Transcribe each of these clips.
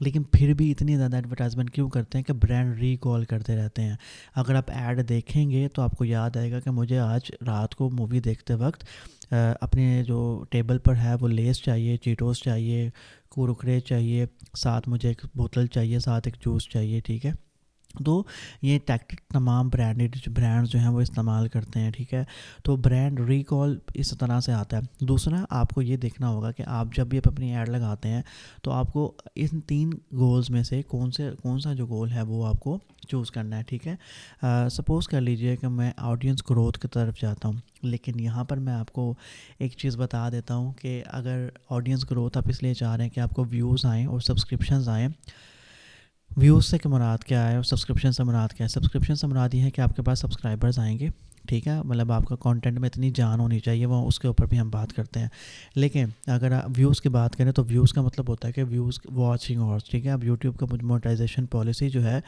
لیکن پھر بھی اتنی زیادہ ایڈورٹائزمنٹ کیوں کرتے ہیں کہ برانڈ ریکال کرتے رہتے ہیں. اگر آپ ایڈ دیکھیں گے تو آپ کو یاد آئے گا کہ مجھے آج رات کو مووی دیکھتے وقت اپنے جو ٹیبل پر ہے وہ لیس چاہیے, چیٹوس چاہیے, کورکرے چاہیے, ساتھ مجھے ایک بوتل چاہیے, ساتھ ایک جوس چاہیے. ٹھیک ہے, تو یہ ٹیکٹک تمام برانڈز جو ہیں وہ استعمال کرتے ہیں. ٹھیک ہے, تو برانڈ ریکال اس طرح سے آتا ہے. دوسرا آپ کو یہ دیکھنا ہوگا کہ آپ جب بھی اپنی ایڈ لگاتے ہیں تو آپ کو ان 3 گولز میں سے کون سا جو گول ہے وہ آپ کو چوز کرنا ہے. ٹھیک ہے, سپوز کر لیجئے کہ میں آڈینس گروتھ کی طرف جاتا ہوں, لیکن یہاں پر میں آپ کو ایک چیز بتا دیتا ہوں کہ اگر آڈینس گروتھ آپ اس لیے چاہ رہے ہیں کہ آپ کو ویوز آئیں اور سبسکرپشنز آئیں. ویوز سے مراد کیا ہے اور سبسکرپشن سے مراد کیا ہے؟ سبسکرپشن سے مراد یہ ہے کہ آپ کے پاس سبسکرائبرز آئیں گے. ٹھیک ہے, مطلب آپ کا کانٹینٹ میں اتنی جان ہونی چاہیے, وہ اس کے اوپر بھی ہم بات کرتے ہیں. لیکن اگر آپ ویوز کی بات کریں تو ویوز کا مطلب ہوتا ہے کہ ویوز واچنگ آورس. ٹھیک ہے, اب یوٹیوب کا مونیٹائزیشن پالیسی جو ہے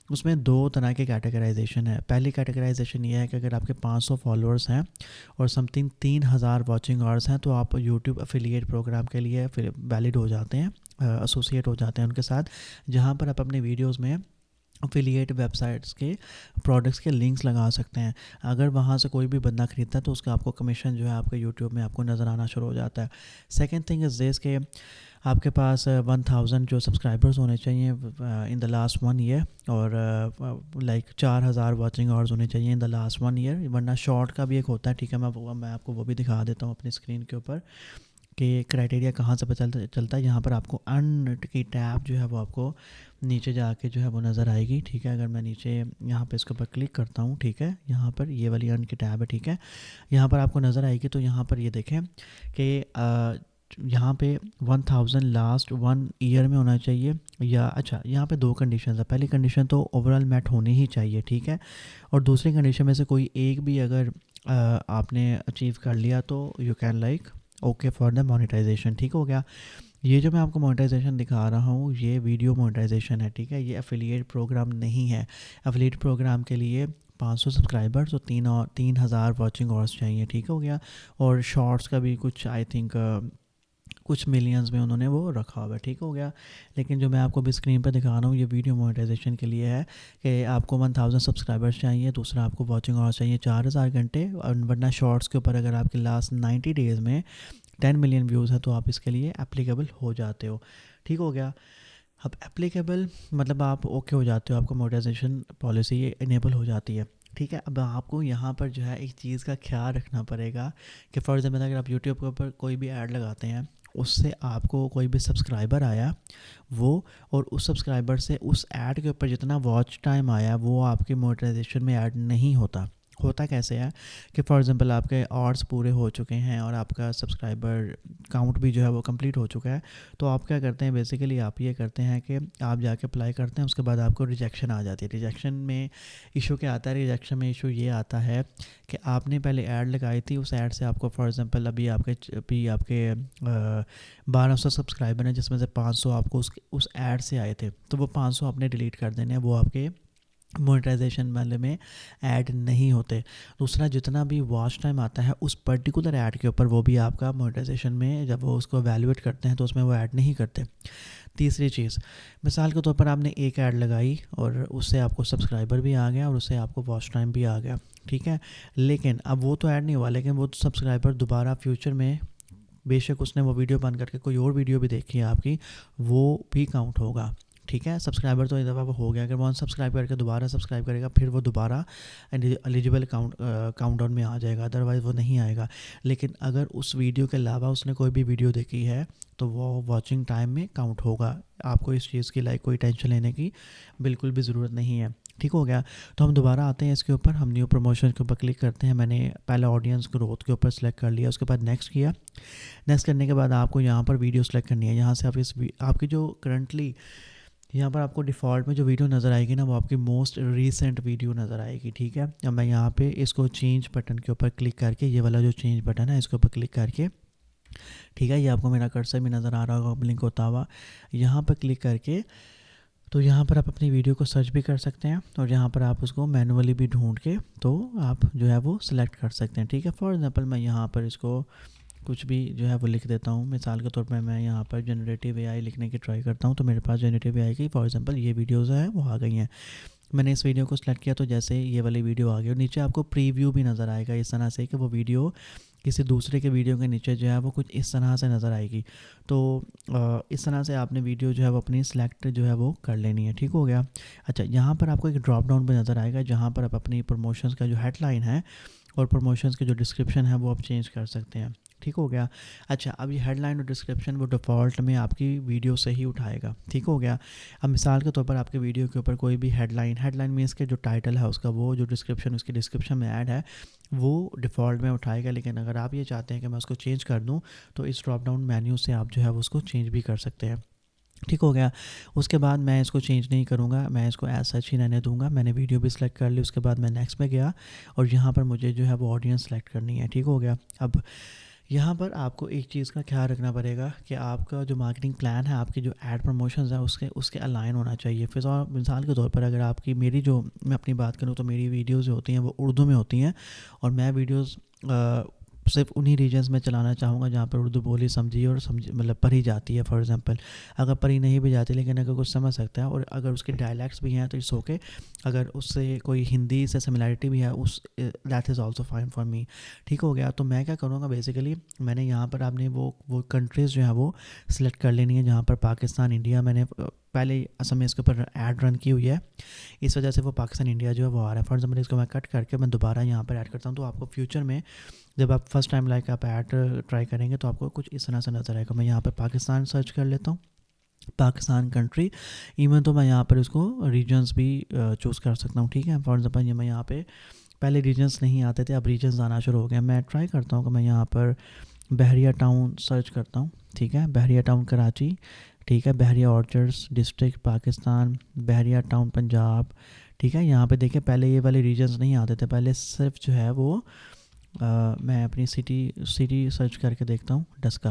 اس میں 2 طرح کی کیٹیگرائزیشن ہے. پہلی کیٹیگرائزیشن یہ ہے کہ اگر آپ کے 500 فالوورس ہیں اور سم تھنگ 3000 واچنگ آورس ہیں تو آپ یوٹیوب افیلیٹ پروگرام کے لیے ویلڈ ہو جاتے ہیں, ایسوسیٹ ہو جاتے ہیں ان کے ساتھ, جہاں پر آپ اپنے ویڈیوز میں افیلیٹ ویب سائٹس کے پروڈکٹس کے لنکس لگا سکتے ہیں. اگر وہاں سے کوئی بھی بندہ خریدتا ہے تو اس کا آپ کو کمیشن جو ہے آپ کے یوٹیوب میں آپ کو نظر آنا شروع ہو جاتا ہے. سیکنڈ تھنگ از دس کہ آپ کے پاس 1000 جو سبسکرائبرز ہونے چاہیے ان دا لاسٹ 1 ایئر, اور لائک 4000 واچنگ آورز ہونے چاہیے ان دا لاسٹ 1 ایئر, ورنہ شارٹ کا بھی ایک ہوتا ہے. ٹھیک ہے, میں آپ کو وہ بھی دکھا دیتا ہوں اپنی اسکرین کے اوپر کہ کرائٹیریا کہاں سے چلتا ہے. یہاں پر آپ کو ان کی ٹیب جو ہے وہ آپ کو نیچے جا کے جو ہے وہ نظر آئے گی. ٹھیک ہے, اگر میں نیچے یہاں پہ اس کے اوپر کلک کرتا ہوں, ٹھیک ہے, یہاں پر یہ والی ان کی ٹیب ہے. ٹھیک ہے, یہاں پر آپ کو نظر آئے گی. تو یہاں پر یہ دیکھیں کہ یہاں پہ 1000 لاسٹ 1 ایئر میں ہونا چاہیے, یا اچھا یہاں پہ 2 کنڈیشنز ہیں. پہلی کنڈیشن تو اوور آل میٹ ہونی ہی چاہیے. ٹھیک ہے, اور دوسری کنڈیشن میں سے کوئی ایک بھی اگر آپ نے اچیو کر لیا تو you can like okay for the monetisation. ٹھیک ہو گیا. یہ جو میں آپ کو مونیٹائزیشن دکھا رہا ہوں یہ ویڈیو مونیٹائزیشن ہے. ٹھیک ہے, یہ افیلیٹ پروگرام نہیں ہے. افیلیٹ پروگرام کے لیے 500 سبسکرائبرز اور 3000 واچنگ آورس چاہیے. ٹھیک ہو گیا, اور شارٹس کا بھی کچھ آئی تھنک کچھ ملینز میں انہوں نے وہ رکھا ہوا ہے. ٹھیک ہو گیا, لیکن جو میں آپ کو بھی اسکرین پہ دکھا رہا ہوں یہ ویڈیو مونیٹائزیشن کے لیے ہے کہ آپ کو 1000 سبسکرائبرز چاہیے, دوسرا آپ کو واچنگ آورس چاہیے 4000 گھنٹے, اور ورنہ شارٹس کے اوپر اگر آپ کے لاسٹ 90 ڈیز میں 10 ملین ویوز ہے تو آپ اس کے لیے اپلیکیبل ہو جاتے ہو. ٹھیک ہو گیا. اب اپلیکیبل مطلب آپ اوکے ہو جاتے ہو, آپ کو مونیٹائزیشن پالیسی یہ انیبل ہو جاتی ہے. ٹھیک ہے, اب آپ کو یہاں پر جو ہے ایک چیز کا خیال رکھنا پڑے گا کہ فار ایگزامپل اگر آپ یوٹیوب کے اوپر کوئی بھی ایڈ لگاتے ہیں, اس سے آپ کو کوئی بھی سبسکرائبر آیا وہ, اور اس سبسکرائبر سے اس ایڈ کے اوپر جتنا واچ ٹائم آیا وہ آپ کے مونیٹائزیشن میں ایڈ نہیں ہوتا. ہوتا کیسے ہے کہ فار ایگزامپل آپ کے آرٹس پورے ہو چکے ہیں اور آپ کا سبسکرائبر کاؤنٹ بھی جو ہے وہ کمپلیٹ ہو چکا ہے, تو آپ کیا کرتے ہیں بیسیکلی آپ یہ کرتے ہیں کہ آپ جا کے اپلائی کرتے ہیں, اس کے بعد آپ کو ریجیکشن آ جاتی ہے. ریجیکشن میں ایشو کیا آتا ہے؟ ریجیکشن میں ایشو یہ آتا ہے کہ آپ نے پہلے ایڈ لگائی تھی, اس ایڈ سے آپ کو فار ایگزامپل ابھی آپ کے 1200 سبسکرائبر ہیں جس میں سے 500 آپ کو اس ایڈ سے آئے تھے, تو وہ 500 آپ نے ڈیلیٹ کر دینے ہیں, وہ آپ کے مونیٹائزیشن والے میں ایڈ نہیں ہوتے. دوسرا جتنا بھی واچ ٹائم آتا ہے اس پرٹیکولر ایڈ کے اوپر وہ بھی آپ کا مونیٹائزیشن میں جب وہ اس کو ایویلویٹ کرتے ہیں تو اس میں وہ ایڈ نہیں کرتے. تیسری چیز, مثال کے طور پر آپ نے ایک ایڈ لگائی اور اس سے آپ کو سبسکرائبر بھی آ گیا اور اس سے آپ کو واچ ٹائم بھی آ گیا. ٹھیک ہے, لیکن اب وہ تو ایڈ نہیں ہوا, لیکن وہ سبسکرائبر دوبارہ فیوچر میں بے شک اس نے وہ ویڈیو بند کر کے کوئی اور ویڈیو بھی دیکھی ہے آپ کی, وہ بھی کاؤنٹ ہوگا. ٹھیک ہے, سبسکرائبر تو ایک دفعہ وہ ہو گیا, اگر وہ ان سبسکرائب کر کے دوبارہ سبسکرائب کرے گا پھر وہ دوبارہ ایلیجیبل کاؤنٹ ڈاؤن میں آ جائے گا, ادروائز وہ نہیں آئے گا. لیکن اگر اس ویڈیو کے علاوہ اس نے کوئی بھی ویڈیو دیکھی ہے تو وہ واچنگ ٹائم میں کاؤنٹ ہوگا. آپ کو اس چیز کی کوئی ٹینشن لینے کی بالکل بھی ضرورت نہیں ہے. ٹھیک ہو گیا. تو ہم دوبارہ آتے ہیں اس کے اوپر, ہم نیو پروموشن کے اوپر کلک کرتے ہیں. میں نے پہلے آڈینس گروتھ کے اوپر سلیکٹ کر لیا, اس کے بعد نیکسٹ کیا. نیکسٹ کرنے کے بعد آپ کو یہاں پر ویڈیو سلیکٹ کرنی ہے. یہاں سے آپ کی جو کرنٹلی یہاں پر آپ کو ڈیفالٹ میں جو ویڈیو نظر آئے گی نا وہ آپ کی موسٹ ریسنٹ ویڈیو نظر آئے گی. ٹھیک ہے, اب میں یہاں پہ اس کو چینج بٹن کے اوپر کلک کر کے, یہ والا جو چینج بٹن ہے اس کے اوپر کلک کر کے, ٹھیک ہے, یہ آپ کو میرا کرسر بھی نظر آ رہا ہوگا بلنک ہوتا ہوا, یہاں پر کلک کر کے تو یہاں پر آپ اپنی ویڈیو کو سرچ بھی کر سکتے ہیں اور یہاں پر آپ اس کو مینولی بھی ڈھونڈ کے تو آپ جو ہے وہ سلیکٹ کر سکتے ہیں. ٹھیک ہے, فار ایگزامپل میں یہاں پر اس کو کچھ بھی جو ہے وہ لکھ دیتا ہوں. مثال کے طور پہ میں یہاں پر جنریٹیو اے آئی لکھنے کی ٹرائی کرتا ہوں تو میرے پاس جنریٹیو اے آئی کی فار ایگزامپل یہ ویڈیوز ہیں وہ آ گئی ہیں. میں نے اس ویڈیو کو سلیکٹ کیا تو جیسے یہ والی ویڈیو آ گئی, اور نیچے آپ کو پریویو بھی نظر آئے گا اس طرح سے کہ وہ ویڈیو کسی دوسرے کے ویڈیو کے نیچے جو ہے وہ کچھ اس طرح سے نظر آئے گی. تو اس طرح سے آپ نے ویڈیو جو ہے وہ اپنی سلیکٹ جو ہے وہ کر لینی ہے. ٹھیک ہو گیا. اچھا, یہاں پر آپ کو ایک ڈراپ ڈاؤن پہ نظر آئے گا جہاں پر آپ اپنی پروموشنز کا جو ہیڈ لائن ہے اور پروموشنز کی جو ڈسکرپشن ہے وہ آپ چینج کر سکتے ہیں. ٹھیک ہو گیا. اچھا, اب یہ ہیڈ لائن اور ڈسکرپشن وہ ڈیفالٹ میں آپ کی ویڈیو سے ہی اٹھائے گا. ٹھیک ہو گیا. اب مثال کے طور پر آپ کے ویڈیو کے اوپر کوئی بھی ہیڈ لائن مینس کے جو ٹائٹل ہے اس کا وہ جو ڈسکرپشن اس کی ڈسکرپشن میں ایڈ ہے وہ ڈیفالٹ میں اٹھائے گا. لیکن اگر آپ یہ چاہتے ہیں کہ میں اس کو چینج کر دوں تو اس ڈراپ ڈاؤن مینیو سے آپ جو ہے وہ اس کو چینج بھی کر سکتے ہیں. ٹھیک ہو گیا. اس کے بعد میں اس کو چینج نہیں کروں گا, میں اس کو ایز سچ ہی رہنے دوں گا. میں نے ویڈیو بھی سلیکٹ کر لی, اس کے بعد میں نیکسٹ میں گیا اور یہاں پر مجھے جو ہے وہ آڈینس سلیکٹ کرنی ہے. ٹھیک ہو گیا. اب یہاں پر آپ کو ایک چیز کا خیال رکھنا پڑے گا کہ آپ کا جو مارکیٹنگ پلان ہے, آپ کی جو ایڈ پروموشنز ہیں اس کے الائن ہونا چاہیے. مثال کے طور پر اگر آپ کی میں اپنی بات کروں تو میری ویڈیوز جو ہوتی ہیں وہ اردو میں ہوتی ہیں اور میں ویڈیوز صرف انہی ریجنز میں چلانا چاہوں گا جہاں پر اردو بولی سمجھی اور مطلب پڑھی جاتی ہے. فار ایگزامپل اگر پڑھی نہیں بھی جاتی لیکن اگر کچھ سمجھ سکتا ہے اور اگر اس کے ڈائلیکٹس بھی ہیں تو اٹس اوکے. اگر اس سے کوئی ہندی سے سملیرٹی بھی ہے that is also fine for me. ٹھیک ہو گیا. تو میں کیا کروں گا, بیسیکلی میں نے یہاں پر آپ نے وہ کنٹریز جو ہیں وہ سلیکٹ کر لینی ہے جہاں پر پاکستان, انڈیا, میں نے پہلے اصل میں اس کے اوپر ایڈ رن کی ہوئی ہے, اس وجہ سے وہ پاکستان انڈیا جو ہے وہ آ رہا ہے. فار ایگزامپل اس کو میں کٹ کر کے میں دوبارہ یہاں پر ایڈ کرتا ہوں تو آپ کو فیوچر میں جب آپ فرسٹ ٹائم آپ ایڈ ٹرائی کریں گے تو آپ کو کچھ اس طرح سے نظر آئے گا. میں یہاں پر پاکستان سرچ کر لیتا ہوں, پاکستان کنٹری, ایون تو میں یہاں پر اس کو ریجنز بھی چوز کر سکتا ہوں. ٹھیک ہے. فار ایگزامپل یہ میں یہاں پہ پہلے ریجنز نہیں آتے تھے, اب ریجنز آنا شروع ہو گئے. میں ٹرائی کرتا ہوں کہ میں یہاں پر بحریہ ٹاؤن سرچ کرتا ہوں. ٹھیک ہے. بحریہ ٹاؤن کراچی. ٹھیک ہے. بحریہ آرچرڈس ڈسٹرکٹ پاکستان, بحریہ ٹاؤن پنجاب. ٹھیک ہے. یہاں پہ دیکھیں پہلے یہ والے ریجنز نہیں آتے تھے, پہلے صرف جو ہے وہ میں اپنی سٹی سرچ کر کے دیکھتا ہوں, ڈسکا.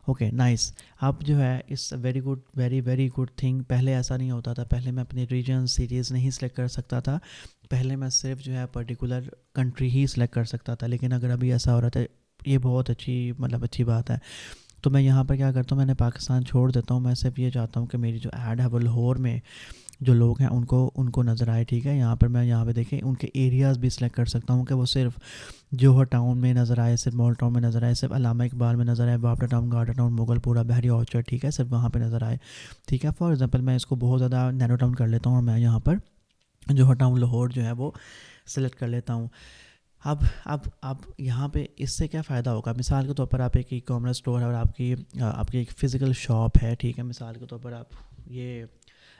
Okay nice. اب جو ہے اس very good, very good thing. پہلے ایسا نہیں ہوتا تھا, پہلے میں اپنے ریجن سٹیز نہیں سلیکٹ کر سکتا تھا, پہلے میں صرف جو ہے پرٹیکولر کنٹری ہی سلیکٹ کر سکتا تھا. لیکن اگر ابھی ایسا ہو رہا تھا, یہ بہت اچھی بات ہے. تو میں یہاں پر کیا کرتا ہوں, میں نے پاکستان چھوڑ دیتا ہوں. میں صرف یہ چاہتا ہوں کہ میری جو ایڈ ہے وہ لاہور میں جو لوگ ہیں ان کو نظر آئے. ٹھیک ہے. یہاں پر میں یہاں پہ دیکھیں ان کے ایریاز بھی سلیکٹ کر سکتا ہوں کہ وہ صرف جوہر ٹاؤن میں نظر آئے, صرف مال ٹاؤن میں نظر آئے, صرف علامہ اقبال میں نظر آئے, بابڑا ٹاؤن, گارڈن ٹاؤن, مغل پورہ, بحری آرچرڈ. ٹھیک ہے. صرف وہاں پہ نظر آئے. ٹھیک ہے. فار ایگزامپل میں اس کو بہت زیادہ نیرو ڈاؤن کر لیتا ہوں اور میں یہاں پر جوہر ٹاؤن لاہور جو ہے وہ سلیکٹ کر لیتا ہوں. اب یہاں پہ اس سے کیا فائدہ ہوگا. مثال کے طور پر آپ ایک ای کامرس اسٹور ہے اور آپ کی ایک فزیکل شاپ ہے. ٹھیک ہے. مثال کے طور پر آپ یہ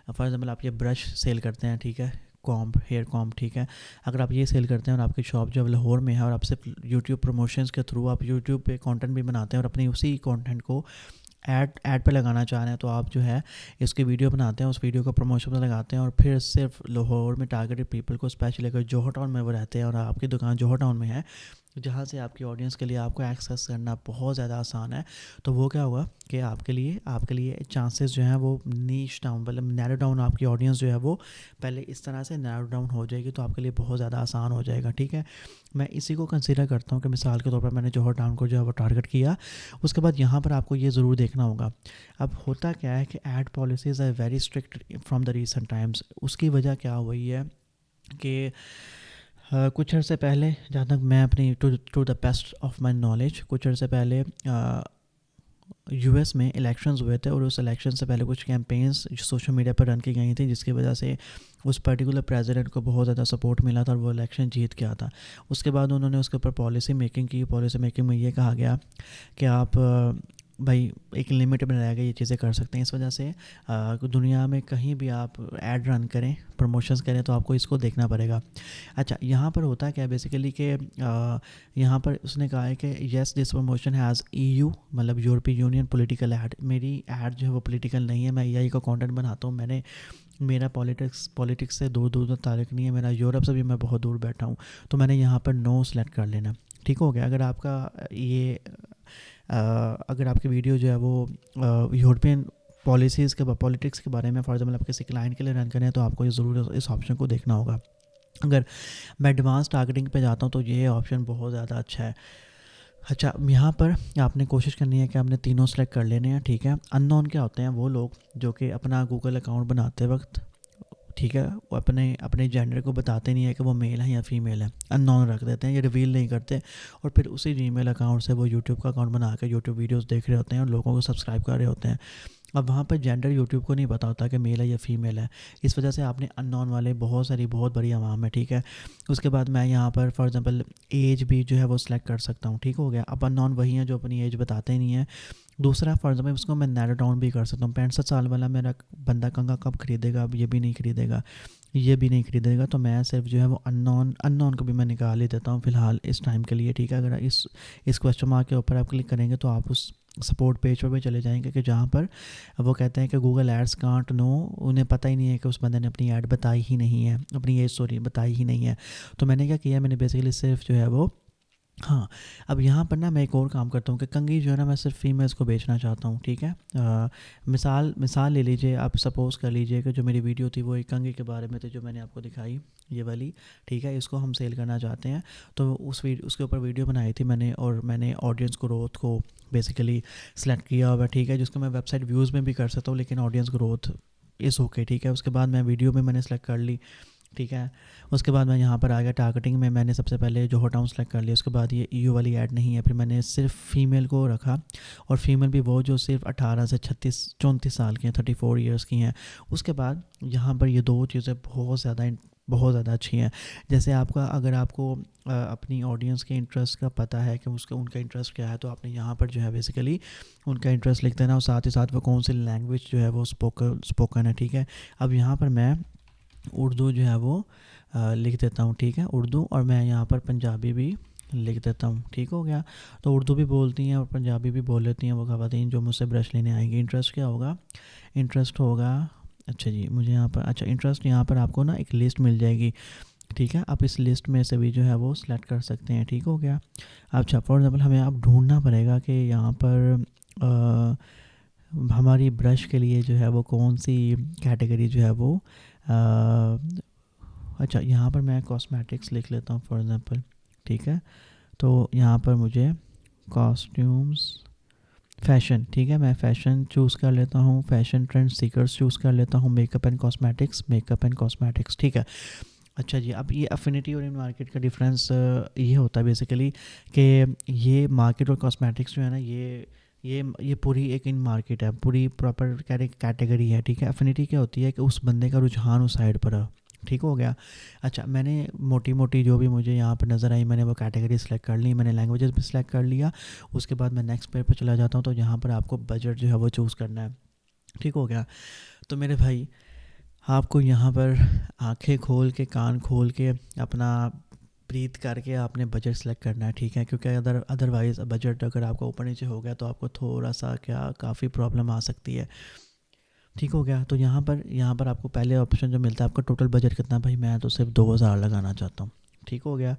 فار ایگزامپل آپ یہ برش سیل کرتے ہیں. ٹھیک ہے. Hair comb. ٹھیک ہے. اگر آپ یہ سیل کرتے ہیں اور آپ کی شاپ جو ہے لاہور میں ہے اور آپ صرف یوٹیوب پروموشنز کے تھرو آپ یوٹیوب پہ کانٹینٹ بھی بناتے ہیں اور اپنی اسی کانٹینٹ کو ایڈ پہ لگانا چاہ رہے ہیں, تو آپ جو ہے اس کی ویڈیو بناتے ہیں, اس ویڈیو کو پروموشن میں لگاتے ہیں اور پھر صرف لاہور میں ٹارگیٹڈ پیپل کو اسپیشلی اگر جوہر ٹاؤن میں وہ رہتے ہیں اور آپ کی دکان جوہر ٹاؤن میں ہے جہاں سے آپ کی آڈینس کے لیے آپ کو ایکسیس کرنا بہت زیادہ آسان ہے, تو وہ کیا ہوگا کہ آپ کے لیے چانسز جو ہیں وہ نیش ڈاؤن مطلب نیرو ڈاؤن, آپ کی آڈینس جو ہے وہ پہلے اس طرح سے نیرو ڈاؤن ہو جائے گی, تو آپ کے لیے بہت زیادہ آسان ہو جائے گا. ٹھیک ہے. میں اسی کو کنسیڈر کرتا ہوں کہ مثال کے طور پر میں نے جوہر ٹاؤن کو جو ہے وہ ٹارگیٹ کیا. اس کے بعد یہاں پر آپ کو یہ ضرور دیکھنا ہوگا. اب ہوتا کیا ہے کہ ad policies are very strict from the recent times. اس کی وجہ کیا ہوئی ہے کہ کچھ عرصے پہلے, جہاں تک میں اپنی to the best of my knowledge, کچھ عرصے پہلے یو ایس میں الیکشنز ہوئے تھے اور اس الیکشن سے پہلے کچھ کیمپینز سوشل میڈیا پر رن کی گئی تھیں جس کی وجہ سے اس پرٹیکولر پریزیڈنٹ کو بہت زیادہ سپورٹ ملا تھا اور وہ الیکشن جیت گیا تھا. اس کے بعد انہوں نے اس کے اوپر پالیسی میکنگ کی. پالیسی میکنگ میں یہ کہا گیا کہ آپ بھائی ایک لمٹ میں رہ گئے یہ چیزیں کر سکتے ہیں. اس وجہ سے دنیا میں کہیں بھی آپ ایڈ رن کریں, پروموشنز کریں, تو آپ کو اس کو دیکھنا پڑے گا. اچھا, یہاں پر ہوتا ہے کیا بیسیکلی کہ یہاں پر اس نے کہا ہے کہ یس دس پروموشن ہیز EU مطلب یورپی یونین پولیٹیکل ایڈ. میری ایڈ جو ہے وہ پولیٹیکل نہیں ہے, میں EI کا کانٹینٹ بناتا ہوں. میرا پولیٹکس سے دور تعلق نہیں ہے, میرا یورپ سے بھی میں بہت دور بیٹھا ہوں, تو میں نے یہاں پر نو سلیکٹ کر لینا. ٹھیک ہو گیا. اگر آپ کا اگر آپ کی ویڈیو جو ہے وہ یورپین پولیٹکس کے بارے میں فار ایگزامپل آپ کسی کلائنٹ کے لیے رن کریں تو آپ کو یہ ضرور اس آپشن کو دیکھنا ہوگا. اگر میں ایڈوانس ٹارگیٹنگ پہ جاتا ہوں تو یہ آپشن بہت زیادہ اچھا ہے. اچھا یہاں پر آپ نے کوشش کرنی ہے کہ آپ نے تینوں سلیکٹ کر لینے ہیں، ٹھیک ہے. ان نون کیا ہوتے ہیں؟ وہ لوگ جو کہ اپنا گوگل اکاؤنٹ بناتے وقت، ٹھیک ہے، وہ اپنے جینڈر کو بتاتے نہیں ہے کہ وہ میل ہے یا فیمیل ہے، ان نون رکھ دیتے ہیں، یہ ریویل نہیں کرتے، اور پھر اسی جی میل اکاؤنٹ سے وہ یوٹیوب کا اکاؤنٹ بنا کے یوٹیوب ویڈیوز دیکھ رہے ہوتے ہیں اور لوگوں کو سبسکرائب کر رہے ہوتے ہیں. اب وہاں پہ جینڈر یوٹیوب کو نہیں پتا ہوتا کہ میل ہے یا فیمیل ہے، اس وجہ سے آپ نے ان نون والے بہت بڑی عوام ہے، ٹھیک ہے. اس کے بعد میں یہاں پر فار ایگزامپل ایج بھی جو ہے وہ سلیکٹ کر سکتا ہوں، ٹھیک ہو گیا. اب ان نون وہی ہیں جو اپنی ایج بتاتے ہی نہیں ہیں. دوسرا فار ایگزامپل اس کو میں نیرو ڈاؤن بھی کر سکتا ہوں. 65 سال والا میرا بندہ کنگا کب خریدے گا؟ اب یہ بھی نہیں خریدے گا، یہ بھی نہیں خریدے گا، تو میں صرف جو ہے وہ ان نون کو بھی میں نکال ہی دیتا ہوں فی الحال اس ٹائم کے لیے، ٹھیک ہے. اگر اس کویسچن مارک کے اوپر آپ کلک کریں گے تو آپ اس سپورٹ پیج پر بھی چلے جائیں گے کہ جہاں پر وہ کہتے ہیں کہ گوگل ایڈس کانٹ نو، انہیں پتہ ہی نہیں ہے کہ اس بندے نے اپنی ایڈ بتائی ہی نہیں ہے، اپنی ایج بتائی ہی نہیں ہے. تو میں نے کیا کیا، میں نے بیسیکلی صرف جو ہے وہ، ہاں اب یہاں پر نا میں ایک اور کام کرتا ہوں کہ کنگھی جو ہے نا میں صرف فیمیلس کو بیچنا چاہتا ہوں، ٹھیک ہے. مثال لے لیجئے، آپ سپوز کر لیجئے کہ جو میری ویڈیو تھی وہ ایک کنگھی کے بارے میں تھی جو میں نے آپ کو دکھائی، یہ والی، ٹھیک ہے. اس کو ہم سیل کرنا چاہتے ہیں، تو اس کے اوپر ویڈیو بنائی تھی میں نے، اور میں نے آڈینس گروتھ کو بیسیکلی سلیکٹ کیا ہوا، ٹھیک ہے، جس کو میں ویب سائٹ ویوز میں بھی کر سکتا ہوں، لیکن آڈینس گروتھ از اوکے، ٹھیک ہے. اس کے بعد میں ویڈیو میں نے سلیکٹ کر لی، ٹھیک ہے. اس کے بعد میں یہاں پر آ گیا ٹارگیٹنگ میں نے سب سے پہلے جو ہاؤ ٹاؤن سلیکٹ کر لیا. اس کے بعد یہ ایو والی ایڈ نہیں ہے، پھر میں نے صرف فیمیل کو رکھا، اور فیمیل بھی وہ جو صرف 18 سے 34 سال کی ہیں، 34 ایئرس کی ہیں. اس کے بعد یہاں پر یہ دو چیزیں بہت زیادہ اچھی ہیں. جیسے اگر آپ کو اپنی آڈینس کے انٹرسٹ کا پتہ ہے کہ ان کا انٹرسٹ کیا ہے، تو آپ نے یہاں پر جو ہے بیسیکلی ان کا انٹرسٹ لکھ دینا، اور ساتھ ہی ساتھ وہ کون سی لینگویج جو ہے وہ اسپوکن ہے، ٹھیک ہے. اب یہاں پر میں اردو جو ہے وہ لکھ دیتا ہوں، ٹھیک ہے، اردو، اور میں یہاں پر پنجابی بھی لکھ دیتا ہوں، ٹھیک ہو گیا. تو اردو بھی بولتی ہیں اور پنجابی بھی بول لیتی ہیں وہ خواتین جو مجھ سے برش لینے آئیں گی. انٹرسٹ کیا ہوگا؟ انٹرسٹ ہوگا، اچھا جی، مجھے یہاں پر انٹرسٹ یہاں پر آپ کو نا ایک لسٹ مل جائے گی، ٹھیک ہے. آپ اس لسٹ میں سے بھی جو ہے وہ سلیکٹ کر سکتے ہیں، ٹھیک ہو گیا. اچھا فار ایگزامپل ہمیں اب ڈھونڈنا پڑے گا کہ یہاں پر ہماری برش کے لیے جو ہے وہ کون سی کیٹیگری جو ہے وہ اچھا یہاں پر میں کاسمیٹکس لکھ لیتا ہوں فار ایگزامپل، ٹھیک ہے. تو یہاں پر مجھے کاسٹیومز، فیشن، ٹھیک ہے، میں فیشن چوز کر لیتا ہوں، فیشن ٹرینڈ سیکرز چوز کر لیتا ہوں، میک اپ اینڈ کاسمیٹکس، ٹھیک ہے. اچھا جی، اب یہ افینیٹی اور ان مارکیٹ کا ڈفرینس یہ ہوتا ہے بیسیکلی کہ یہ مارکیٹ اور کاسمیٹکس جو ہے نا یہ پوری ایک ان مارکیٹ ہے، پوری پراپر کیٹیگری ہے، ٹھیک ہے. افینیٹی کیا ہوتی ہے کہ اس بندے کا رجحان اس سائڈ پر ہے، ٹھیک ہو گیا. اچھا میں نے موٹی جو بھی مجھے یہاں پر نظر آئی میں نے وہ کیٹیگری سلیکٹ کر لی، میں نے لینگویجز بھی سلیکٹ کر لیا. اس کے بعد میں نیکسٹ پیج پہ چلا جاتا ہوں، تو یہاں پر آپ کو بجٹ جو ہے وہ چوز کرنا ہے، ٹھیک ہو گیا. تو میرے بھائی آپ کو یہاں پر آنکھیں کھول کے کان کھول کے اپنا بریتھ کر کے آپ نے بجٹ سلیکٹ کرنا ہے، ٹھیک ہے. کیونکہ ادروائز بجٹ اگر آپ کا اوپر نیچے ہو گیا تو آپ کو تھوڑا سا کافی پرابلم آ سکتی ہے، ٹھیک ہو گیا. تو یہاں پر آپ کو پہلے آپشن جو ملتا ہے آپ کا ٹوٹل بجٹ کتنا، بھائی میں تو صرف 2000 لگانا چاہتا ہوں، ٹھیک ہو گیا.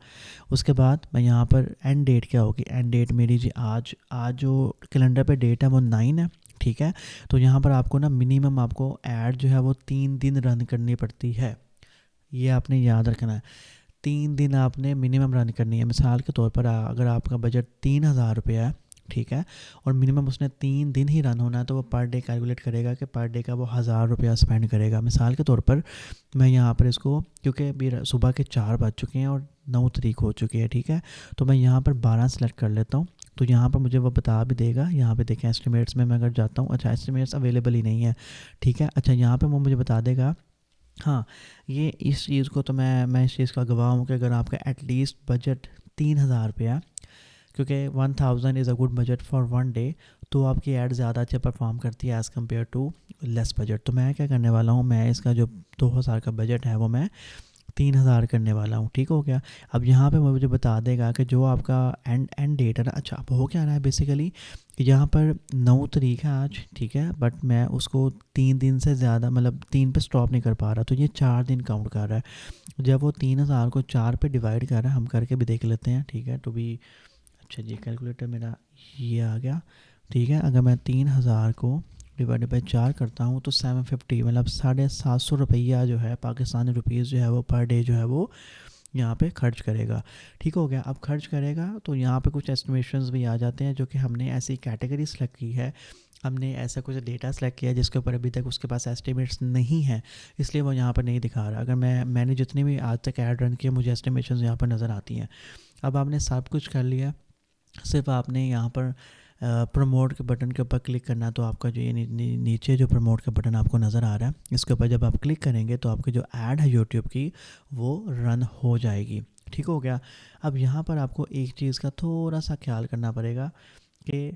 اس کے بعد میں یہاں پر اینڈ ڈیٹ کیا ہوگی، اینڈ ڈیٹ میری جی آج جو کیلنڈر پہ ڈیٹ ہے وہ 9 ہے، ٹھیک ہے. تو یہاں پر آپ کو نا منیمم آپ کو ایڈ جو ہے وہ 3 دن رن کرنی پڑتی ہے، یہ آپ نے یاد رکھنا ہے. 3 دن آپ نے منیمم رن کرنی ہے. مثال کے طور پر اگر آپ کا بجٹ 3000 روپیہ ہے، ٹھیک ہے، اور منیمم اس نے 3 دن ہی رن ہونا ہے، تو وہ پر ڈے کیلکولیٹ کرے گا کہ پر ڈے کا وہ 1000 روپیہ اسپینڈ کرے گا. مثال کے طور پر میں یہاں پر اس کو، کیونکہ ابھی صبح کے 4 بج چکے ہیں اور 9 تاریخ ہو چکی ہے، ٹھیک ہے، تو میں یہاں پر 12 سلیکٹ کر لیتا ہوں. تو یہاں پر مجھے وہ بتا بھی دے گا، یہاں پہ دیکھیں ایسٹیمیٹس میں اگر جاتا ہوں، اچھا ایسٹیمیٹس اویلیبل ہی نہیں ہے، ٹھیک ہے. اچھا یہاں پہ وہ مجھے بتا دے گا، ہاں یہ اس چیز کو تو میں اس چیز کا گواہ ہوں کہ اگر آپ کا ایٹ لیسٹ بجٹ 3000 روپیہ، کیونکہ 1000 is a good budget for 1 day, تو آپ کی ایڈ زیادہ اچھے پرفارم کرتی ہے as compare to less budget. تو میں کیا کرنے والا ہوں، میں اس کا جو 2000 کا بجٹ ہے وہ میں 3000 کرنے والا ہوں، ٹھیک ہو گیا. اب یہاں پہ مجھے بتا دے گا کہ جو آپ کا اینڈ ڈیٹ ہے نا، اچھا اب ہو کیا رہا ہے بیسیکلی کہ یہاں پر 9 تاریخ ہے آج، ٹھیک ہے، بٹ میں اس کو 3 دن سے زیادہ مطلب 3 پہ سٹاپ نہیں کر پا رہا، تو یہ 4 دن کاؤنٹ کر رہا ہے. جب وہ 3000 کو 4 پہ ڈیوائڈ کر رہا ہے، ہم کر کے بھی دیکھ لیتے ہیں، ٹھیک ہے، ٹو بی، اچھا جی کیلکولیٹر میرا یہ آ گیا، ٹھیک ہے. اگر میں 3000 کو ڈیوائڈ بائی 4 کرتا ہوں تو 750 مطلب 750 روپیہ جو ہے پاکستانی روپیز جو ہے وہ پر ڈے جو ہے وہ یہاں پہ خرچ کرے گا. ٹھیک ہو گیا. اب خرچ کرے گا تو یہاں پہ کچھ ایسٹیمیشنز بھی آ جاتے ہیں جو کہ ہم نے ایسی کیٹیگری سلیکٹ کی ہے, ہم نے ایسا کچھ ڈیٹا سلیکٹ کیا جس کے اوپر ابھی تک اس کے پاس ایسٹیمیٹس نہیں ہیں, اس لیے وہ یہاں پر نہیں دکھا رہا. اگر میں نے جتنی بھی آج تک ایڈ رن کیے مجھے ایسٹیمیشنز یہاں پر نظر آتی ہیں. اب آپ نے سب کچھ کر لیا, صرف آپ نے یہاں پر پروموٹ کے بٹن کے اوپر کلک کرنا. تو آپ کا جو یہ نیچے جو پروموٹ کا بٹن آپ کو نظر آ رہا ہے اس کے اوپر جب آپ کلک کریں گے تو آپ کی جو ایڈ ہے یوٹیوب کی وہ رن ہو جائے گی. ٹھیک ہو گیا. اب یہاں پر آپ کو ایک چیز کا تھوڑا سا خیال کرنا پڑے گا کہ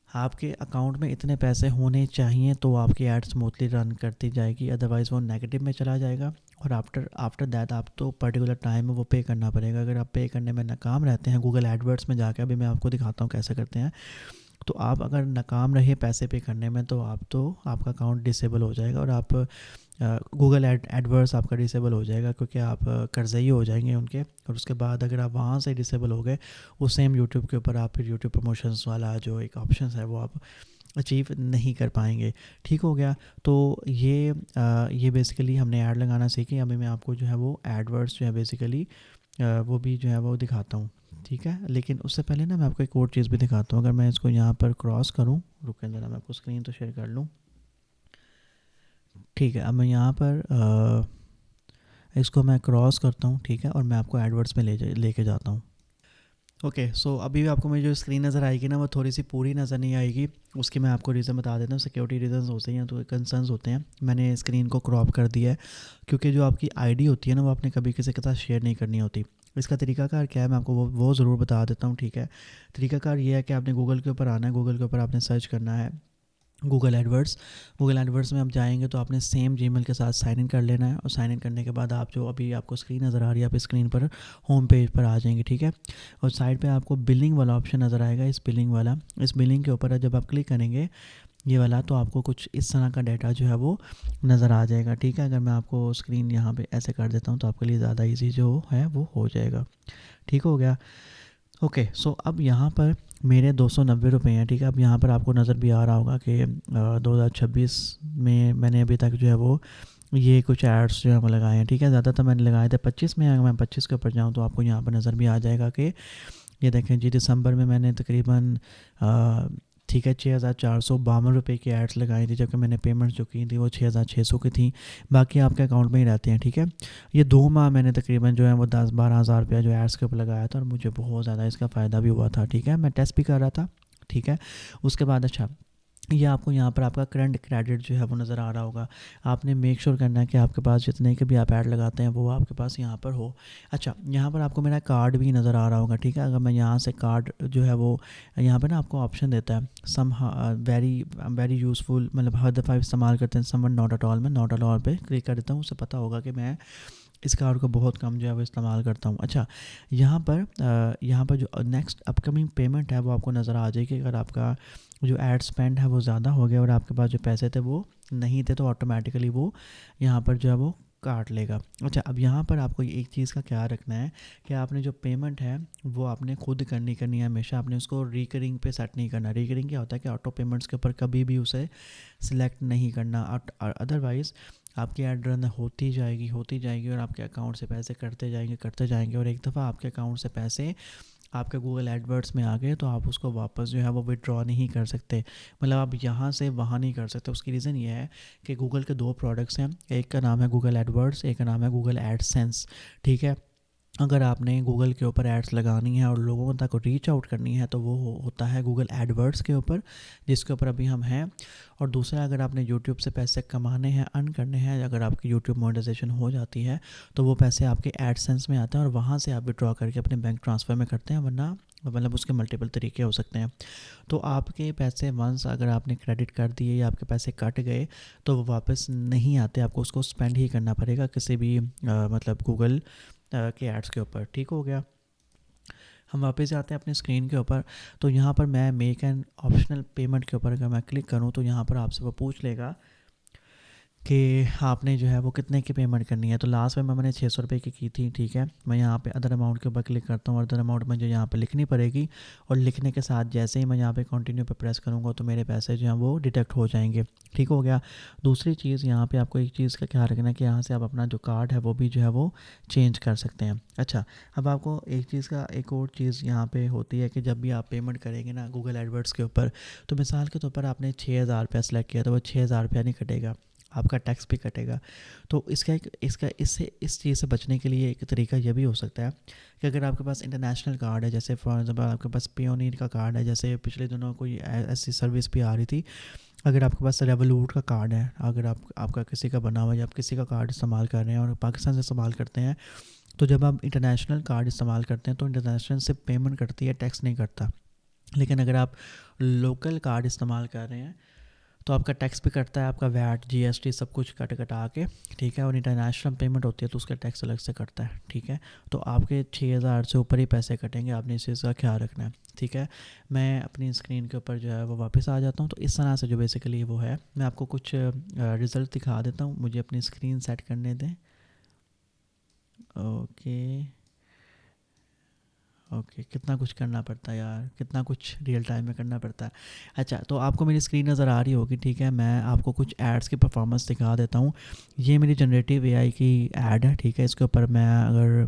آپ کے اکاؤنٹ میں اتنے پیسے ہونے چاہیے تو آپ کی ایڈ اسموتھلی رن کرتی جائے گی, ادروائز وہ نیگیٹو میں چلا جائے گا. اور آفٹر دیٹ آپ تو پرٹیکولر ٹائم میں وہ پے کرنا پڑے گا. اگر آپ پے کرنے میں ناکام رہتے ہیں گوگل ایڈ ورڈس میں جا کے, ابھی میں آپ کو دکھاتا ہوں کیسے کرتے ہیں, تو آپ اگر ناکام رہے پیسے پے کرنے میں تو آپ کا اکاؤنٹ ڈسیبل ہو جائے گا اور آپ گوگل ایڈورس آپ کا ڈسیبل ہو جائے گا, کیونکہ آپ قرضئی ہو جائیں گے ان کے. اور اس کے بعد اگر آپ وہاں سے ڈسیبل ہو گئے اس سیم یوٹیوب کے اوپر آپ پھر یوٹیوب پروموشنز والا جو ایک آپشنس ہے وہ آپ اچیو نہیں کر پائیں گے. ٹھیک ہو گیا. تو یہ بیسیکلی ہم نے ایڈ لگانا سیکھی. ابھی میں آپ کو جو ہے وہ ایڈ ورڈس جو ہے بیسیکلی وہ بھی جو ہے وہ دکھاتا ہوں. ٹھیک ہے, لیکن اس سے پہلے نا میں آپ کو ایک اور چیز بھی دکھاتا ہوں. اگر میں اس کو یہاں پر کراس کروں, رکیں ذرا میں آپ کو اسکرین تو شیئر کر لوں. ٹھیک ہے, اب میں یہاں پر اس کو میں کراس کرتا ہوں. ٹھیک ہے, اور میں آپ کو ایڈ ورڈس میں لے کے جاتا ہوں. اوکے, سو ابھی بھی آپ کو میری جو اسکرین نظر آئے گی نا وہ تھوڑی سی پوری نظر نہیں آئے گی. اس کی میں آپ کو ریزن بتا دیتا ہوں. سیکیورٹی ریزنز ہوتے ہیں تو کنسرنز ہوتے ہیں. میں نے اسکرین کو کراپ کر دیا ہے کیونکہ جو آپ کی آئی ڈی ہوتی ہے نا وہ آپ نے کبھی کسی کے ساتھ شیئر نہیں کرنی ہوتی. اس کا طریقہ کار کیا ہے میں آپ کو وہ ضرور بتا دیتا ہوں. ٹھیک ہے, طریقہ کار یہ ہے کہ آپ نے گوگل کے اوپر آنا ہے. گوگل کے اوپر آپ نے سرچ کرنا ہے گوگل ایڈورڈس. گوگل ایڈورڈس میں آپ جائیں گے تو آپ نے سیم جی میل کے ساتھ سائن ان کر لینا ہے. اور سائن ان کرنے کے بعد آپ جو ابھی آپ کو اسکرین نظر آ رہی ہے آپ اسکرین پر ہوم پیج پر آ جائیں گے. ٹھیک ہے, اور سائڈ پہ آپ کو بلنگ والا آپشن نظر آئے گا. اس بلنگ کے اوپر جب آپ کلک کریں گے یہ والا تو آپ کو کچھ اس طرح کا ڈیٹا جو ہے وہ نظر آ جائے گا. ٹھیک ہے, اگر میں آپ کو اسکرین یہاں پہ ایسے کر دیتا ہوں تو آپ کے لیے زیادہ ایزی جو ہے وہ ہو جائے گا. ٹھیک ہو گیا. اوکے, سو اب یہاں پر میرے 290 روپے ہیں. ٹھیک ہے, اب یہاں پر آپ کو نظر بھی آ رہا ہوگا کہ 2026 میں نے ابھی تک جو ہے وہ یہ کچھ ایڈس جو ہے وہ لگائے ہیں. ٹھیک ہے, زیادہ تر میں نے لگائے تھے 25 میں. اگر میں 25 کے اوپر جاؤں تو آپ کو یہاں پر نظر بھی آ جائے گا کہ یہ دیکھیں جی دسمبر میں نے تقریباً ٹھیک ہے 6452 روپے کی ایڈس لگائی تھی, جبکہ میں نے پیمنٹس جو کی تھی وہ 6600 کی تھیں. باقی آپ کے اکاؤنٹ میں ہی رہتے ہیں. ٹھیک ہے, یہ 2 ماہ میں نے تقریباً جو ہے وہ 10-12 ہزار روپیہ جو ایڈس کے اوپر لگایا تھا اور مجھے بہت زیادہ اس کا فائدہ بھی ہوا تھا. ٹھیک ہے, میں ٹیسٹ بھی کر رہا تھا. ٹھیک ہے, اس کے بعد اچھا یہ آپ کو یہاں پر آپ کا کرنٹ کریڈٹ جو ہے وہ نظر آ رہا ہوگا. آپ نے میک شور کرنا ہے کہ آپ کے پاس جتنے کے بھی آپ ایڈ لگاتے ہیں وہ آپ کے پاس یہاں پر ہو. اچھا, یہاں پر آپ کو میرا کارڈ بھی نظر آ رہا ہوگا. ٹھیک ہے, اگر میں یہاں سے کارڈ جو ہے وہ یہاں پہ نا آپ کو آپشن دیتا ہے سم ویری یوزفل, مطلب ہر دفعہ استعمال کرتے ہیں someone not at all. میں ناٹ ایٹ آل پہ کلک کر دیتا ہوں. اسے پتہ ہوگا کہ میں اس کارڈ کو بہت کم جو ہے وہ استعمال کرتا ہوں. اچھا, یہاں پر جو نیکسٹ اپ کمنگ پیمنٹ ہے وہ آپ کو نظر آ جائے گی. اگر آپ کا جو ایڈ اسپینڈ ہے وہ زیادہ ہو گیا اور آپ کے پاس جو پیسے تھے وہ نہیں تھے تو آٹومیٹیکلی وہ یہاں پر جو ہے وہ کاٹ لے گا. اچھا, اب یہاں پر آپ کو ایک چیز کا خیال رکھنا ہے کہ آپ نے جو پیمنٹ ہے وہ آپ نے خود کرنی ہے ہمیشہ. آپ نے اس کو ریکرنگ پہ سیٹ نہیں کرنا. ریکرنگ کیا ہوتا ہے کہ آٹو پیمنٹس کے اوپر کبھی بھی اسے سلیکٹ نہیں کرنا. ادروائز آپ کی ایڈ رن ہوتی جائے گی اور آپ کے اکاؤنٹ سے پیسے کرتے جائیں گے اور ایک دفعہ آپ کے اکاؤنٹ سے پیسے آپ کے گوگل ایڈ ورڈس میں آ گئے تو آپ اس کو واپس جو ہے وہ وڈرا نہیں کر سکتے. مطلب آپ یہاں سے وہاں نہیں کر سکتے. اس کی ریزن یہ ہے کہ گوگل کے 2 پروڈکٹس ہیں. ایک کا نام ہے گوگل ایڈ ورڈس, ایک کا نام ہے گوگل ایڈ سینس. ٹھیک ہے, اگر آپ نے گوگل کے اوپر ایڈس لگانی ہے اور لوگوں تک ریچ آؤٹ کرنی ہے تو وہ ہوتا ہے گوگل ایڈ ورڈس کے اوپر, جس کے اوپر ابھی ہم ہیں. اور دوسرا, اگر آپ نے یوٹیوب سے پیسے کمانے ہیں, ارن کرنے ہیں, اگر آپ کی یوٹیوب مونیٹائزیشن ہو جاتی ہے تو وہ پیسے آپ کے ایڈ سینس میں آتے ہیں اور وہاں سے آپ وڈرا کر کے اپنے بینک ٹرانسفر میں کرتے ہیں. ورنہ مطلب اس کے ملٹیپل طریقے ہو سکتے ہیں. تو آپ کے پیسے ونس اگر آپ نے کریڈٹ کر دیے یا آپ کے پیسے کٹ گئے تو وہ واپس نہیں آتے. آپ کو اس کو اسپینڈ ہی کرنا پڑے گا کسی بھی مطلب گوگل کے ایڈس کے اوپر. ٹھیک ہو گیا. ہم واپس جاتے ہیں اپنے اسکرین کے اوپر. تو یہاں پر میں میک این آپشنل پیمنٹ کے اوپر اگر میں کلک کروں تو یہاں پر آپ سے وہ پوچھ لے گا کہ آپ نے جو ہے وہ کتنے کی پیمنٹ کرنی ہے. تو لاسٹ میں نے 600 روپے کی تھی. ٹھیک ہے, میں یہاں پہ ادر اماؤنٹ کے اوپر کلک کرتا ہوں, اور ادر اماؤنٹ مجھے یہاں پہ لکھنی پڑے گی, اور لکھنے کے ساتھ جیسے ہی میں یہاں پہ کنٹینیو پہ پریس کروں گا تو میرے پیسے جو ہیں وہ ڈیڈکٹ ہو جائیں گے. ٹھیک ہو گیا. دوسری چیز یہاں پہ آپ کو ایک چیز کا خیال رکھنا ہے کہ یہاں سے آپ اپنا جو کارڈ ہے وہ بھی جو ہے وہ چینج کر سکتے ہیں. اچھا, اب آپ کو ایک اور چیز یہاں پہ ہوتی ہے کہ جب بھی آپ پیمنٹ کریں گے نا گوگل ایڈورڈس کے اوپر, تو مثال کے طور پر آپ نے 6,000 روپیہ سلیکٹ کیا تو وہ 6,000 روپیہ نہیں کٹے گا, آپ کا ٹیکس بھی کٹے گا. تو اس چیز سے بچنے کے لیے ایک طریقہ یہ بھی ہو سکتا ہے کہ اگر آپ کے پاس انٹرنیشنل کارڈ ہے, جیسے فار ایگزامپل آپ کے پاس پیونیر کا کارڈ ہے, جیسے پچھلے دنوں کوئی ایسی سروس بھی آ رہی تھی, اگر آپ کے پاس ریولوٹ کا کارڈ ہے, اگر آپ کا کسی کا بنا ہوا ہے, آپ کسی کا کارڈ استعمال کر رہے ہیں اور پاکستان سے استعمال کرتے ہیں, تو جب آپ انٹرنیشنل کارڈ استعمال کرتے ہیں تو انٹرنیشنل سے پیمنٹ کرتی ہے, ٹیکس نہیں کرتا. لیکن اگر آپ لوکل کارڈ استعمال کر رہے ہیں تو آپ کا ٹیکس بھی کٹتا ہے, آپ کا ویٹ جی ایس ٹی سب کچھ کٹا کے. ٹھیک ہے, اور انٹرنیشنل پیمنٹ ہوتی ہے تو اس کا ٹیکس الگ سے کٹتا ہے. ٹھیک ہے, تو آپ کے 6,000 سے اوپر ہی پیسے کٹیں گے, آپ نے اس چیز کا خیال رکھنا ہے. ٹھیک ہے, میں اپنی اسکرین کے اوپر جو ہے وہ واپس آ جاتا ہوں. تو اس طرح سے جو بیسیکلی وہ ہے, میں آپ کو کچھ رزلٹ دکھا دیتا ہوں. مجھے اپنی اسکرین سیٹ کرنے دیں. اوکے, کتنا کچھ کرنا پڑتا ہے یار, کتنا کچھ ریئل ٹائم میں کرنا پڑتا ہے. اچھا, تو آپ کو میری اسکرین نظر آ رہی ہوگی. ٹھیک ہے, میں آپ کو کچھ ایڈس کی پرفارمنس دکھا دیتا ہوں. یہ میری جنریٹیو اے آئی کی ایڈ ہے. ٹھیک ہے, اس کے اوپر میں اگر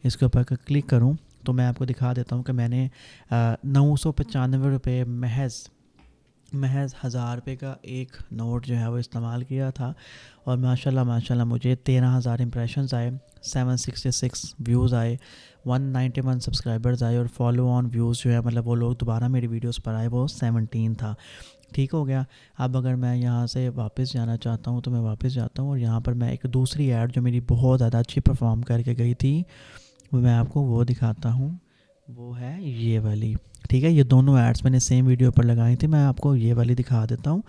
اس کے اوپر کلک کروں تو میں آپ کو دکھا دیتا ہوں کہ میں نے 995 روپے محض 1,000 روپے کا ایک نوٹ جو ہے وہ استعمال کیا تھا, اور ماشاءاللہ مجھے 13,000 امپریشنز آئے, 766 ویوز آئے, 191 سبسکرائبرز آئے, اور فالو آن ویوز جو ہے مطلب وہ لوگ دوبارہ میری ویڈیوز پر آئے وہ 17 تھا. ٹھیک ہو گیا. اب اگر میں یہاں سے واپس جانا چاہتا ہوں تو میں واپس جاتا ہوں, اور یہاں پر میں ایک دوسری ایڈ جو میری بہت زیادہ اچھی پرفارم کر کے گئی تھی میں آپ کو وہ دکھاتا ہوں. وہ ہے یہ والی. ٹھیک ہے, یہ دونوں ایڈس میں نے سیم ویڈیو پر لگائی تھی, میں آپ کو یہ والی دکھا دیتا ہوں,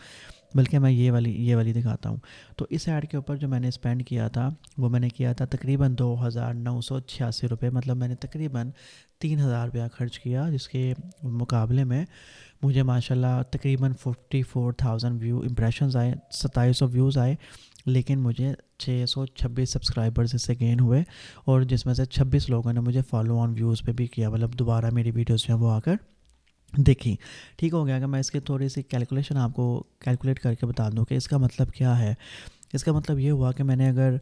بلکہ میں یہ والی دکھاتا ہوں. تو اس ایڈ کے اوپر جو میں نے اسپینڈ کیا تھا وہ میں نے کیا تھا تقریباً 2,986 روپے, مطلب میں نے تقریباً 3,000 روپیہ خرچ کیا, جس کے مقابلے میں مجھے ماشاءاللہ تقریباً 44,000 امپریشنز آئے, 2,700 ویوز آئے, لیکن مجھے 626 سبسکرائبرز اس سے گین ہوئے, اور جس میں سے 26 لوگوں نے مجھے فالو آن ویوز پہ بھی کیا, مطلب دوبارہ میری ویڈیوز جو ہیں وہ آ کر دیکھی. ٹھیک ہو گیا. کہ میں اس کی تھوڑی سی کیلکولیشن آپ کو کیلکولیٹ کر کے بتا دوں کہ اس کا مطلب کیا ہے. اس کا مطلب یہ ہوا کہ میں نے اگر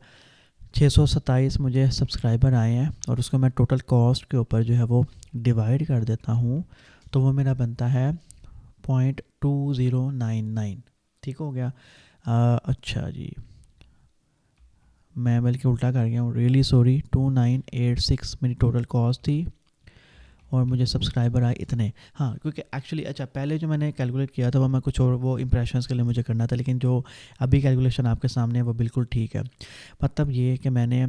627 مجھے سبسکرائبر آئے ہیں, اور اس کو میں ٹوٹل کاسٹ کے اوپر جو ہے وہ ڈیوائڈ کر دیتا ہوں, تو وہ میرا بنتا ہے 0.2099. ٹھیک ہو گیا. اچھا جی, میں بلکہ الٹا کر گیا ہوں, ریئلی سوری. 2986 میری ٹوٹل کاسٹ تھی, اور مجھے سبسکرائبر آئے اتنے. ہاں, کیونکہ ایکچولی اچھا پہلے جو میں نے کیلکولیٹ کیا تھا وہ میں کچھ اور وہ امپریشنس کے لیے مجھے کرنا تھا, لیکن جو ابھی کیلکولیشن آپ کے سامنے ہے وہ بالکل ٹھیک ہے. مطلب یہ کہ میں نے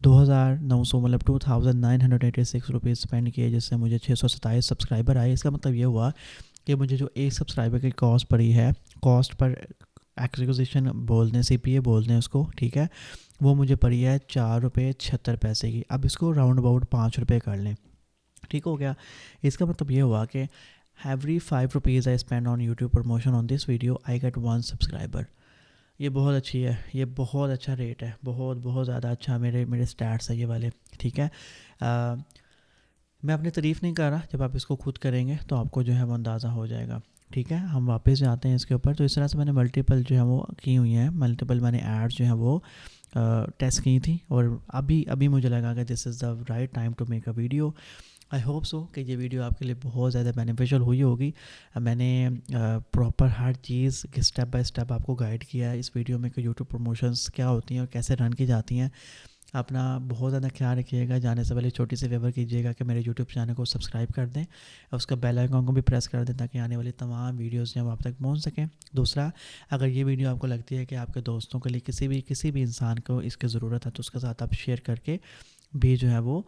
2,900 مطلب 2,986 روپیز اسپینڈ کیے, جس سے مجھے 627 سبسکرائبر آئے. اس کا مطلب یہ ہوا کہ مجھے جو ایک سبسکرائبر کی کاسٹ پڑی ہے, کاسٹ پر ایکوزیشن بولتے ہیں, سی پی اے بولتے ہیں اس کو. ٹھیک ہے, وہ مجھے پڑی ہے 4 روپے 76 کی. اب اس کو راؤنڈ اباؤٹ 5 روپے کر لیں. ٹھیک ہو گیا. اس کا مطلب یہ ہوا کہ every 5 rupees I spend on YouTube promotion on this video I get 1 subscriber. یہ بہت اچھی ہے, یہ بہت اچھا ریٹ ہے, بہت زیادہ اچھا میرے اسٹیٹس ہے یہ والے. ٹھیک ہے, میں اپنی تعریف نہیں کر رہا, جب آپ اس کو خود کریں گے تو آپ کو جو ہے وہ اندازہ ہو جائے گا. ٹھیک ہے, ہم واپس جاتے ہیں اس کے اوپر. تو اس طرح سے میں نے ملٹیپل جو ہے وہ کی ہوئی ہیں, ملٹیپل میں نے ایڈس جو ہیں وہ ٹیسٹ کی تھی, اور ابھی مجھے لگا کہ this is the right time to make a video. I hope so کہ یہ ویڈیو آپ کے لیے بہت زیادہ بینیفیشیل ہوئی ہوگی. میں نے پراپر ہر چیز اسٹیپ بائی اسٹیپ آپ کو گائیڈ کیا ہے اس ویڈیو میں کہ یوٹیوب پروموشنز کیا ہوتی ہیں اور کیسے رن کی جاتی ہیں. اپنا بہت زیادہ خیال رکھیے گا. جانے سے پہلے چھوٹی سی فیور کیجیے گا کہ میرے یوٹیوب چینل کو سبسکرائب کر دیں, اور اس کا بیل آئیکن کو بھی پریس کر دیں تاکہ آنے والی تمام ویڈیوز جو ہیں وہ آپ تک پہنچ سکیں. دوسرا, اگر یہ ویڈیو آپ کو لگتی ہے کہ آپ کے دوستوں کے لیے کسی بھی انسان کو اس کی ضرورت ہے تو اس کے ساتھ آپ شیئر کر کے بھی جو ہے وہ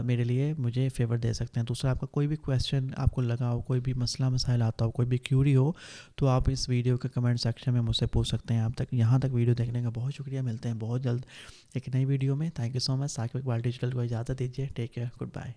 میرے لیے مجھے فیور دے سکتے ہیں. دوسرا, آپ کا کوئی بھی کویسچن آپ کو لگا ہو, کوئی بھی مسئلہ مسائل آتا ہو, کوئی بھی کیوری ہو, تو آپ اس ویڈیو کے کمنٹ سیکشن میں مجھ سے پوچھ سکتے ہیں. آپ تک یہاں تک ویڈیو دیکھنے کا بہت شکریہ. ملتے ہیں بہت جلد ایک نئی ویڈیو میں. Thank you so much. Saqib Iqbal digital کو اجازت دیجیے. Take care, good bye.